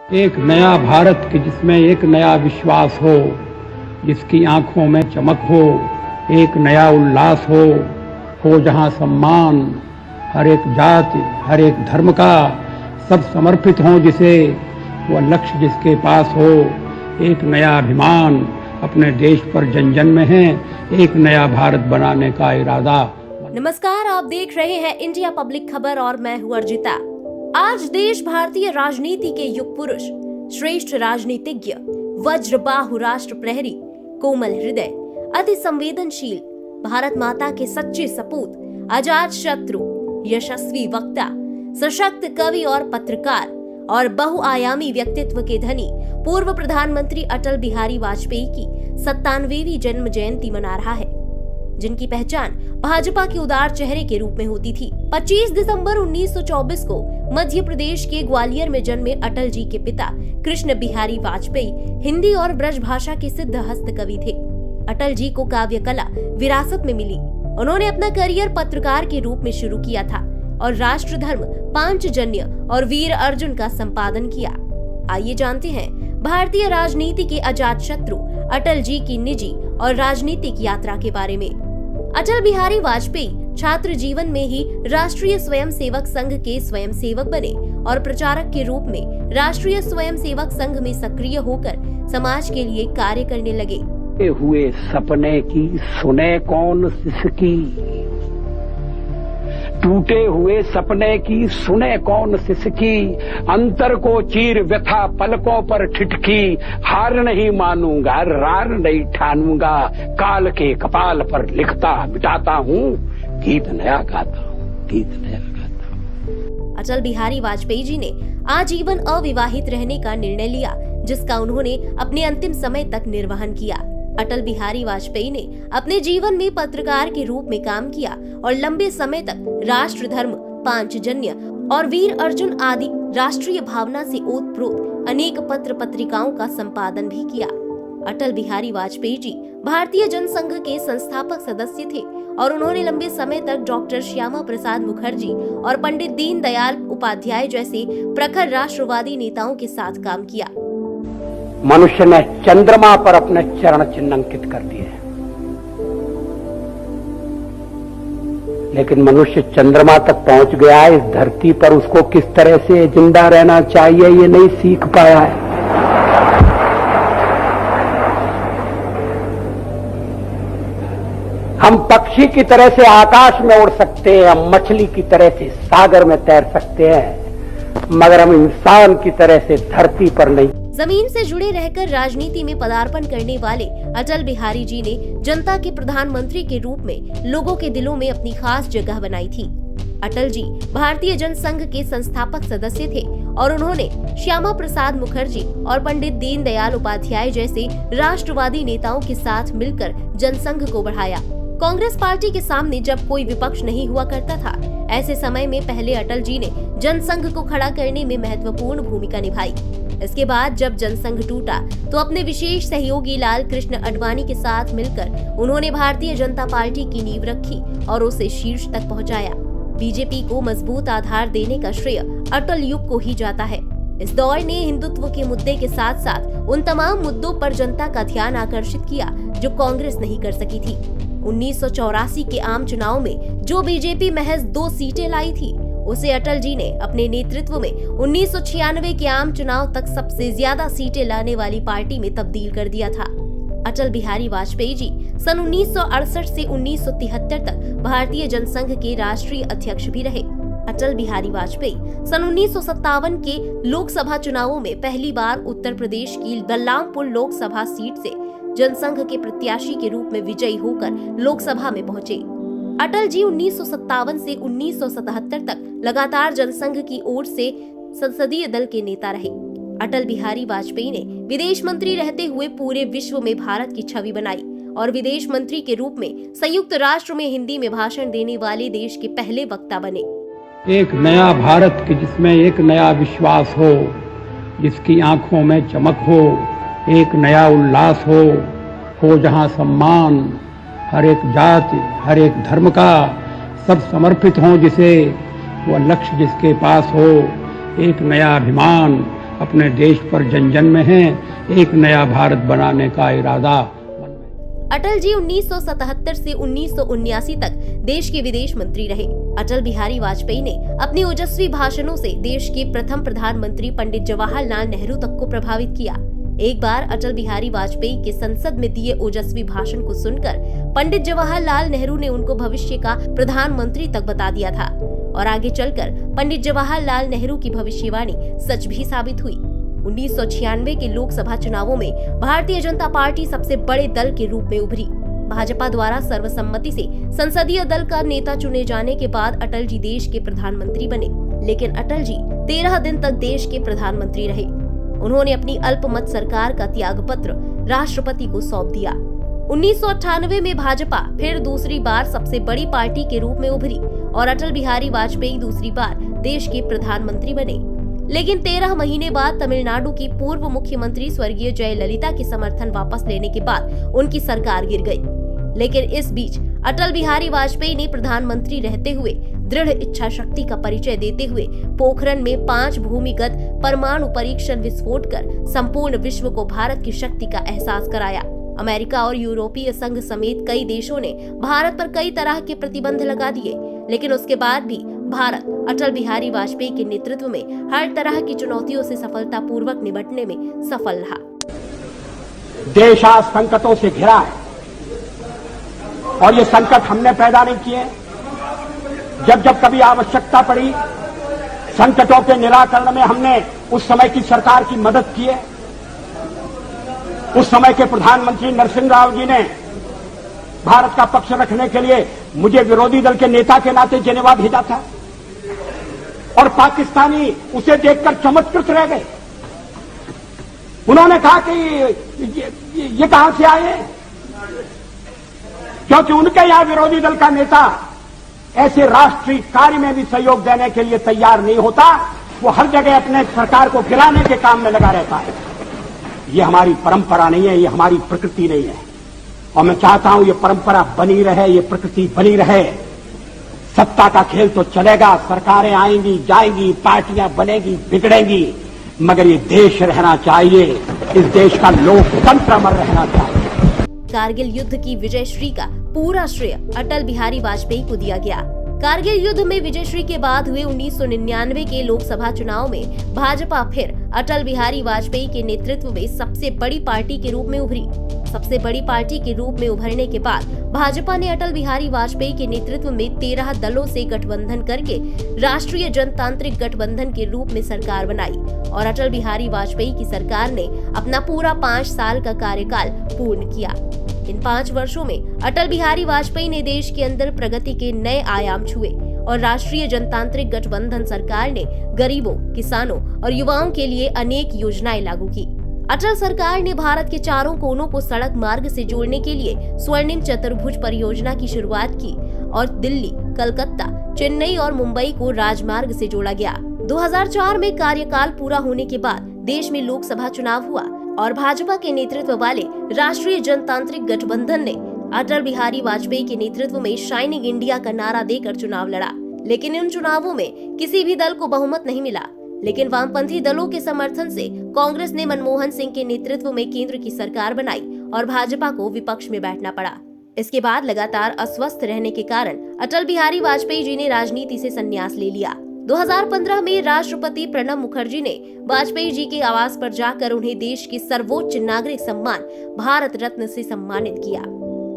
एक नया भारत कि जिसमें एक नया विश्वास जिसकी आंखों में चमक हो, एक नया उल्लास हो जहां सम्मान हर एक जाति हर एक धर्म का, सब समर्पित हों जिसे, वह लक्ष्य जिसके पास हो, एक नया अभिमान अपने देश पर जन जन में है, एक नया भारत बनाने का इरादा। नमस्कार, आप देख रहे हैं इंडिया पब्लिक खबर और मैं हूं अर्जिता। आज देश भारतीय राजनीति के युग पुरुष, श्रेष्ठ राजनीतिज्ञ, वज्रबाहु राष्ट्र प्रहरी, कोमल हृदय, अति संवेदनशील, भारत माता के सच्चे सपूत, अजात शत्रु, यशस्वी वक्ता, सशक्त कवि और पत्रकार और बहुआयामी व्यक्तित्व के धनी पूर्व प्रधानमंत्री अटल बिहारी वाजपेयी की 97वीं जन्म जयंती मना रहा है, जिनकी पहचान भाजपा के उदार चेहरे के रूप में होती थी। 25 दिसंबर 1924 को मध्य प्रदेश के ग्वालियर में जन्मे अटल जी के पिता कृष्ण बिहारी वाजपेयी हिंदी और ब्रज भाषा के सिद्ध हस्त कवि थे। अटल जी को काव्य कला विरासत में मिली। उन्होंने अपना करियर पत्रकार के रूप में शुरू किया था और राष्ट्र धर्म, पांचजन्य और वीर अर्जुन का संपादन किया। आइए जानते हैं भारतीय राजनीति के अजात शत्रु अटल जी की निजी और राजनीतिक यात्रा के बारे में। अटल बिहारी वाजपेयी छात्र जीवन में ही राष्ट्रीय स्वयंसेवक संघ के स्वयंसेवक बने और प्रचारक के रूप में राष्ट्रीय स्वयंसेवक संघ में सक्रिय होकर समाज के लिए कार्य करने लगे। हुए सपने की सुने कौन सिसकी, टूटे हुए सपने की सुने कौन सिसकी, अंतर को चीर व्यथा पलकों पर ठिठकी, हार नहीं मानूंगा रार नहीं ठानूंगा, काल के कपाल पर लिखता मिटाता हूँ, गीत नया गाता हूँ, गीत नया गाता हूँ। अटल बिहारी वाजपेयी जी ने आजीवन अविवाहित रहने का निर्णय लिया, जिसका उन्होंने अपने अंतिम समय तक निर्वहन किया। अटल बिहारी वाजपेयी ने अपने जीवन में पत्रकार के रूप में काम किया और लंबे समय तक राष्ट्र धर्म, पांचजन्य और वीर अर्जुन आदि राष्ट्रीय भावना से ओतप्रोत अनेक पत्र पत्रिकाओं का संपादन भी किया। अटल बिहारी वाजपेयी जी भारतीय जनसंघ के संस्थापक सदस्य थे और उन्होंने लंबे समय तक डॉक्टर श्यामा प्रसाद मुखर्जी और पंडित दीनदयाल उपाध्याय जैसे प्रखर राष्ट्रवादी नेताओं के साथ काम किया। मनुष्य ने चंद्रमा पर अपने चरण चिन्ह अंकित कर दिए, लेकिन मनुष्य चंद्रमा तक पहुंच गया है, इस धरती पर उसको किस तरह से जिंदा रहना चाहिए ये नहीं सीख पाया है। हम पक्षी की तरह से आकाश में उड़ सकते हैं, हम मछली की तरह से सागर में तैर सकते हैं, मगर हम इंसान की तरह से धरती पर नहीं। जमीन से जुड़े रहकर राजनीति में पदार्पण करने वाले अटल बिहारी जी ने जनता के प्रधानमंत्री के रूप में लोगों के दिलों में अपनी खास जगह बनाई थी। अटल जी भारतीय जनसंघ के संस्थापक सदस्य थे और उन्होंने श्यामा प्रसाद मुखर्जी और पंडित दीनदयाल उपाध्याय जैसे राष्ट्रवादी नेताओं के साथ मिलकर जनसंघ को बढ़ाया। कांग्रेस पार्टी के सामने जब कोई विपक्ष नहीं हुआ करता था, ऐसे समय में पहले अटल जी ने जनसंघ को खड़ा करने में महत्वपूर्ण भूमिका निभाई। इसके बाद जब जनसंघ टूटा तो अपने विशेष सहयोगी लाल कृष्ण आडवाणी के साथ मिलकर उन्होंने भारतीय जनता पार्टी की नींव रखी और उसे शीर्ष तक पहुंचाया। बीजेपी को मजबूत आधार देने का श्रेय अटल युग को ही जाता है। इस दौर ने हिंदुत्व के मुद्दे के साथ साथ उन तमाम मुद्दों पर जनता का ध्यान आकर्षित किया जो कांग्रेस नहीं कर सकी थी। 1984 के आम चुनाव में जो बीजेपी महज 2 सीटें लाई थी, उसे अटल जी ने अपने नेतृत्व में 1996 के आम चुनाव तक सबसे ज्यादा सीटें लाने वाली पार्टी में तब्दील कर दिया था। अटल बिहारी वाजपेयी जी सन 1968 से 1973 तक भारतीय जनसंघ के राष्ट्रीय अध्यक्ष भी रहे। अटल बिहारी वाजपेयी सन 1957 के लोकसभा चुनावों में पहली बार उत्तर प्रदेश की बलरामपुर लोकसभा सीट से जनसंघ के प्रत्याशी के रूप में विजयी होकर लोकसभा में पहुंचे। अटल जी 1957 से 1977 तक लगातार जनसंघ की ओर से संसदीय दल के नेता रहे। अटल बिहारी वाजपेयी ने विदेश मंत्री रहते हुए पूरे विश्व में भारत की छवि बनाई और विदेश मंत्री के रूप में संयुक्त राष्ट्र में हिंदी में भाषण देने वाले देश के पहले वक्ता बने। एक नया भारत कि जिसमें एक नया विश्वास हो, जिसकी आंखों में चमक हो, एक नया उल्लास हो जहां सम्मान हर एक जाति हर एक धर्म का, सब समर्पित हों जिसे, वह लक्ष्य जिसके पास हो, एक नया अभिमान अपने देश पर जन जन में है। एक नया भारत बनाने का इरादा। अटल जी 1977 से 1979 तक देश के विदेश मंत्री रहे। अटल बिहारी वाजपेयी ने अपने ओजस्वी भाषणों से देश के प्रथम प्रधानमंत्री पंडित जवाहरलाल नेहरू तक को प्रभावित किया। एक बार अटल बिहारी वाजपेयी के संसद में दिए ओजस्वी भाषण को सुनकर पंडित जवाहरलाल नेहरू ने उनको भविष्य का प्रधानमंत्री तक बता दिया था और आगे चलकर पंडित जवाहरलाल नेहरू की भविष्यवाणी सच भी साबित हुई। 1996 के लोकसभा चुनावों में भारतीय जनता पार्टी सबसे बड़े दल के रूप में उभरी। भाजपा द्वारा सर्वसम्मति से संसदीय दल का नेता चुने जाने के बाद अटल जी देश के प्रधानमंत्री बने, लेकिन अटल जी 13 दिन तक देश के प्रधानमंत्री रहे। उन्होंने अपनी अल्पमत सरकार का त्याग पत्र राष्ट्रपति को सौंप दिया। 1998 में भाजपा फिर दूसरी बार सबसे बड़ी पार्टी के रूप में उभरी और अटल बिहारी वाजपेयी दूसरी बार देश के प्रधानमंत्री बने। लेकिन 13 महीने बाद तमिलनाडु की पूर्व मुख्यमंत्री स्वर्गीय जयललिता के समर्थन वापस लेने के बाद उनकी सरकार गिर गई। लेकिन इस बीच अटल बिहारी वाजपेयी ने प्रधानमंत्री रहते हुए दृढ़ इच्छा शक्ति का परिचय देते हुए पोखरण में 5 भूमिगत परमाणु परीक्षण विस्फोट कर संपूर्ण विश्व को भारत की शक्ति का एहसास कराया। अमेरिका और यूरोपीय संघ समेत कई देशों ने भारत पर कई तरह के प्रतिबंध लगा दिए, लेकिन उसके बाद भी भारत अटल बिहारी वाजपेयी के नेतृत्व में हर तरह की चुनौतियों से सफलतापूर्वक निपटने में सफल रहा। देश आज संकटों से घिरा है और ये संकट हमने पैदा नहीं किए। जब जब कभी आवश्यकता पड़ी संकटों के निराकरण में हमने उस समय की सरकार की मदद की है। उस समय के प्रधानमंत्री नरसिंह राव जी ने भारत का पक्ष रखने के लिए मुझे विरोधी दल के नेता के नाते जेनेवा भेजा था और पाकिस्तानी उसे देखकर चमत्कृत रह गए। उन्होंने कहा कि ये कहां से आए, क्योंकि उनके यहां विरोधी दल का नेता ऐसे राष्ट्रीय कार्य में भी सहयोग देने के लिए तैयार नहीं होता। वो हर जगह अपने सरकार को गिराने के काम में लगा रहता है। ये हमारी परंपरा नहीं है, ये हमारी प्रकृति नहीं है और मैं चाहता हूं ये परंपरा बनी रहे, ये प्रकृति बनी रहे। सत्ता का खेल तो चलेगा, सरकारें आएंगी जाएंगी, पार्टियां बनेगी बिगड़ेंगी, मगर ये देश रहना चाहिए, इस देश का लोकतंत्र अमर रहना चाहिए। कारगिल युद्ध की विजयश्री का पूरा श्रेय अटल बिहारी वाजपेयी को दिया गया। कारगिल युद्ध में विजयश्री के बाद हुए 1999 के लोकसभा चुनाव में भाजपा फिर अटल बिहारी वाजपेयी के नेतृत्व में सबसे बड़ी पार्टी के रूप में उभरी। सबसे बड़ी पार्टी के रूप में उभरने के बाद भाजपा ने अटल बिहारी वाजपेयी के नेतृत्व में 13 दलों से गठबंधन करके राष्ट्रीय जनतांत्रिक गठबंधन के रूप में सरकार बनाई और अटल बिहारी वाजपेयी की सरकार ने अपना पूरा 5 साल का कार्यकाल पूर्ण किया। इन 5 वर्षों में अटल बिहारी वाजपेयी ने देश के अंदर प्रगति के नए आयाम छुए और राष्ट्रीय जनतांत्रिक गठबंधन सरकार ने गरीबों, किसानों और युवाओं के लिए अनेक योजनाएं लागू की। अटल सरकार ने भारत के चारों कोनों को सड़क मार्ग से जोड़ने के लिए स्वर्णिम चतुर्भुज परियोजना की शुरुआत की और दिल्ली, कलकत्ता, चेन्नई और मुंबई को राजमार्ग से जोड़ा गया। 2004 में कार्यकाल पूरा होने के बाद देश में लोकसभा चुनाव हुआ और भाजपा के नेतृत्व वाले राष्ट्रीय जनतांत्रिक गठबंधन ने अटल बिहारी वाजपेयी के नेतृत्व में शाइनिंग इंडिया का नारा देकर चुनाव लड़ा। लेकिन इन चुनावों में किसी भी दल को बहुमत नहीं मिला। लेकिन वामपंथी दलों के समर्थन से कांग्रेस ने मनमोहन सिंह के नेतृत्व में केंद्र की सरकार बनाई और भाजपा को विपक्ष में बैठना पड़ा। इसके बाद लगातार अस्वस्थ रहने के कारण अटल बिहारी वाजपेयी जी ने राजनीति से संन्यास ले लिया। 2015 में राष्ट्रपति प्रणब मुखर्जी ने वाजपेयी जी के आवास पर जाकर उन्हें देश के सर्वोच्च नागरिक सम्मान भारत रत्न से सम्मानित किया।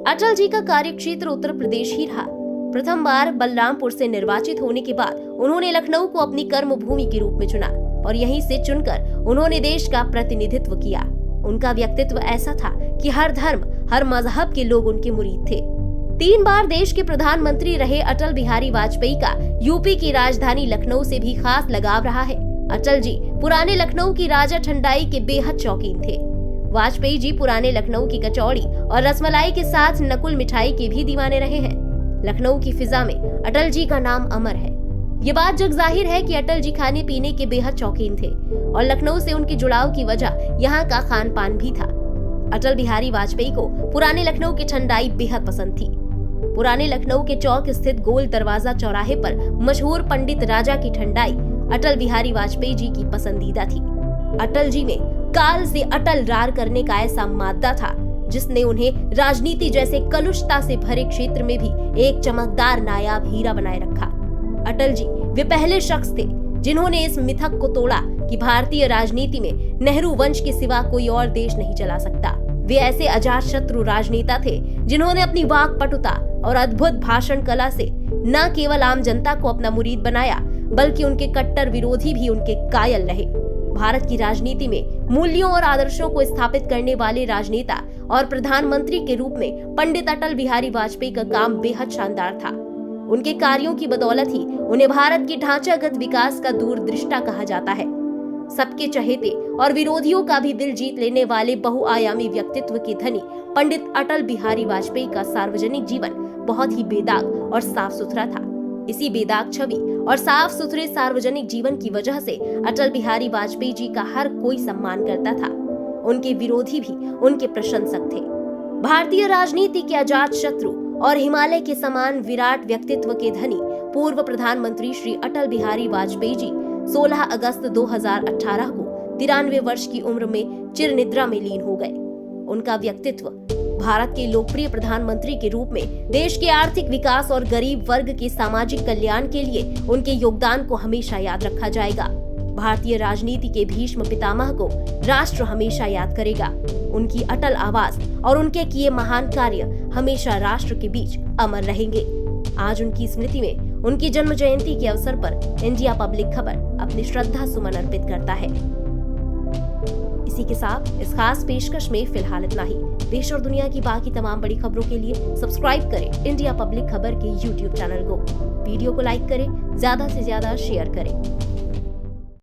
अटल जी का कार्यक्षेत्र उत्तर प्रदेश ही रहा। प्रथम बार बलरामपुर से निर्वाचित होने के बाद उन्होंने लखनऊ को अपनी कर्म भूमि के रूप में चुना और यहीं से चुनकर उन्होंने देश का प्रतिनिधित्व किया। उनका व्यक्तित्व ऐसा था कि हर धर्म, हर मजहब के लोग उनके मुरीद थे। 3 बार देश के प्रधानमंत्री रहे अटल बिहारी वाजपेयी का यूपी की राजधानी लखनऊ से भी खास लगाव रहा है। अटल जी पुराने लखनऊ की राजा ठंडाई के बेहद शौकीन थे। वाजपेयी जी पुराने लखनऊ की कचौड़ी और रसमलाई के साथ नकुल मिठाई के भी दीवाने रहे हैं। लखनऊ की फिजा में अटल जी का नाम अमर है। ये बात जग जाहिर है कि अटल जी खाने पीने के बेहद शौकीन थे और लखनऊ से उनके जुड़ाव की वजह यहाँ का खान पान भी था। अटल बिहारी वाजपेयी को पुराने लखनऊ की ठंडाई बेहद पसंद थी। पुराने लखनऊ के चौक स्थित गोल दरवाजा चौराहे पर मशहूर पंडित राजा की ठंडाई अटल बिहारी वाजपेयी जी की पसंदीदा थी। अटल जी में काल से अटल रार करने का ऐसा मादा था जिसने उन्हें राजनीति जैसे कलुषता से भरे क्षेत्र में भी एक चमकदार नायाब हीरा बनाए रखा। अटल जी वे पहले शख्स थे जिन्होंने इस मिथक को तोड़ा कि भारतीय राजनीति में नेहरू वंश के सिवा कोई और देश नहीं चला सकता। वे ऐसे अजातशत्रु राजनेता थे जिन्होंने अपनी वाक्पटुता और अद्भुत भाषण कला से न केवल आम जनता को अपना मुरीद बनाया बल्कि उनके कट्टर विरोधी भी उनके कायल रहे। भारत की राजनीति में मूल्यों और आदर्शों को स्थापित करने वाले राजनेता और प्रधानमंत्री के रूप में पंडित अटल बिहारी वाजपेयी का काम बेहद शानदार था। उनके कार्यों की बदौलत ही उन्हें भारत के ढांचागत विकास का दूरदृष्टा कहा जाता है। सबके चहेते और विरोधियों का भी दिल जीत लेने वाले बहुआयामी व्यक्तित्व के धनी पंडित अटल बिहारी वाजपेयी का सार्वजनिक जीवन बहुत ही बेदाग और साफ सुथरा था। इसी बेदाग छवि और साफ सुथरे सार्वजनिक जीवन की वजह से अटल बिहारी वाजपेयी जी का हर कोई सम्मान करता था। उनके विरोधी भी उनके प्रशंसक थे। भारतीय राजनीति के अजात शत्रु और हिमालय के समान विराट व्यक्तित्व के धनी पूर्व प्रधानमंत्री श्री अटल बिहारी वाजपेयी जी 16 अगस्त 2018 को 93 वर्ष की उम्र में चिरनिद्रा में लीन हो गए। उनका व्यक्तित्व भारत के लोकप्रिय प्रधानमंत्री के रूप में देश के आर्थिक विकास और गरीब वर्ग के सामाजिक कल्याण के लिए उनके योगदान को हमेशा याद रखा जाएगा। भारतीय राजनीति के भीष्म पितामह को राष्ट्र हमेशा याद करेगा। उनकी अटल आवाज और उनके किए महान कार्य हमेशा राष्ट्र के बीच अमर रहेंगे। आज उनकी स्मृति में उनकी जन्म जयंती के अवसर पर इंडिया पब्लिक खबर अपनी श्रद्धा सुमन अर्पित करता है। इसी के साथ इस खास पेशकश में फिलहाल इतना ही। देश और दुनिया की बाकी तमाम बड़ी खबरों के लिए सब्सक्राइब करें इंडिया पब्लिक खबर के YouTube चैनल को। वीडियो को लाइक करें, ज्यादा से ज्यादा शेयर करें।